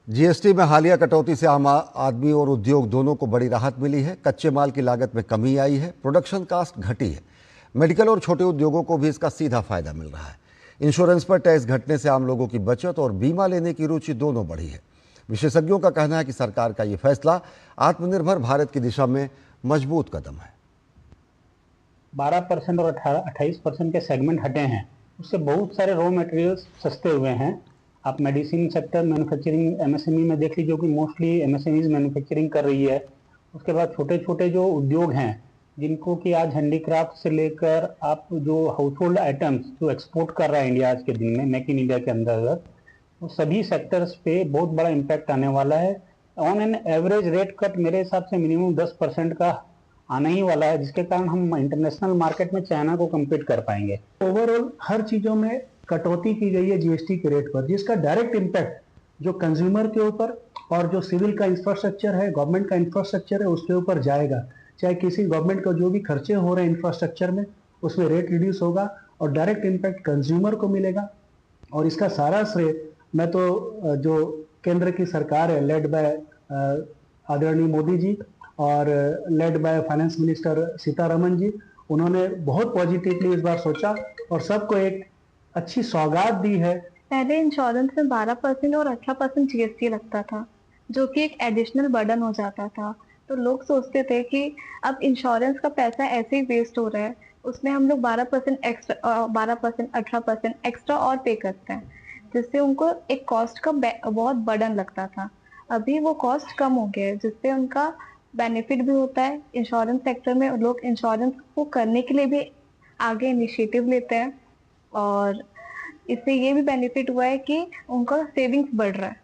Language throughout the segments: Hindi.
जीएसटी में हालिया कटौती से आम आदमी और उद्योग दोनों को बड़ी राहत मिली है। कच्चे माल की लागत में कमी आई है, प्रोडक्शन कास्ट घटी है। मेडिकल और छोटे उद्योगों को भी इसका सीधा फायदा मिल रहा है। इंश्योरेंस पर टैक्स घटने से आम लोगों की बचत और बीमा लेने की रुचि दोनों बढ़ी है। विशेषज्ञों का कहना है कि सरकार का ये फैसला आत्मनिर्भर भारत की दिशा में मजबूत कदम है। 12% और 28% के सेगमेंट हटे हैं, उससे बहुत सारे रॉ मटेरियल्स सस्ते हुए हैं। आप मेडिसिन सेक्टर, मैन्युफैक्चरिंग, एमएसएमई में देख लीजिए कि मोस्टली एमएसएमईज मैन्युफैक्चरिंग कर रही है। उसके बाद छोटे छोटे जो उद्योग हैं, जिनको कि आज हैंडीक्राफ्ट से लेकर आप जो हाउसहोल्ड आइटम्स जो एक्सपोर्ट कर रहा है इंडिया आज के दिन में, मेक इन इंडिया के अंतर्गत, वो सभी सेक्टर्स पे बहुत बड़ा इम्पैक्ट आने वाला है। On an average rate cut मेरे हिसाब से मिनिमम 10% का आने ही वाला है, जिसके कारण हम इंटरनेशनल मार्केट में चाइना को कम्पीट कर पाएंगे। ओवरऑल हर चीज़ों में कटौती की गई है जीएसटी के रेट पर, जिसका डायरेक्ट इम्पैक्ट जो कंज्यूमर के ऊपर और जो सिविल का इंफ्रास्ट्रक्चर है, गवर्नमेंट का इंफ्रास्ट्रक्चर है, उसके ऊपर जाएगा। चाहे किसी गवर्नमेंट का जो भी खर्चे हो रहे हैं इंफ्रास्ट्रक्चर में, उसमें रेट रिड्यूस होगा और डायरेक्ट इम्पैक्ट कंज्यूमर को मिलेगा। और इसका सारा श्रेय मैं तो जो केंद्र की सरकार है, लेड बाय आदरणीय मोदी जी और led by finance minister Sitharaman ji, उन्होंने बहुत पॉजिटिवली इस बार सोचा और सबको एक अच्छी सौगात दी है। पहले इंश्योरेंस में 12% और 18% जीएसटी लगता था, जो कि एक एडिशनल बर्डन हो जाता था। तो लोग सोचते थे कि अब इंश्योरेंस का पैसा ऐसे ही वेस्ट हो रहा है, उसमें हम लोग 12% एक्स्ट्रा, 12%, 18% एक्स्ट्रा और पे करते हैं, जिससे उनको एक कॉस्ट का बहुत बर्डन लगता था। अभी वो कॉस्ट कम हो गया है, जिससे उनका बेनिफिट भी होता है। इंश्योरेंस सेक्टर में लोग इंश्योरेंस को करने के लिए भी आगे इनिशिएटिव लेते हैं और इससे ये भी बेनिफिट हुआ है कि उनका सेविंग्स बढ़ रहा है।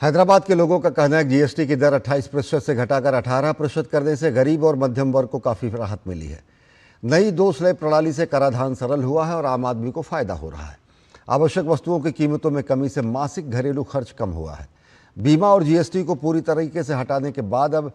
हैदराबाद के लोगों का कहना है कि जीएसटी की दर 28% से घटाकर 18% करने से गरीब और मध्यम वर्ग को काफ़ी राहत मिली है। नई 2 स्लैब प्रणाली से कराधान सरल हुआ है और आम आदमी को फायदा हो रहा है। आवश्यक वस्तुओं की कीमतों में कमी से मासिक घरेलू खर्च कम हुआ है। बीमा और जीएसटी को पूरी तरीके से हटाने के बाद अब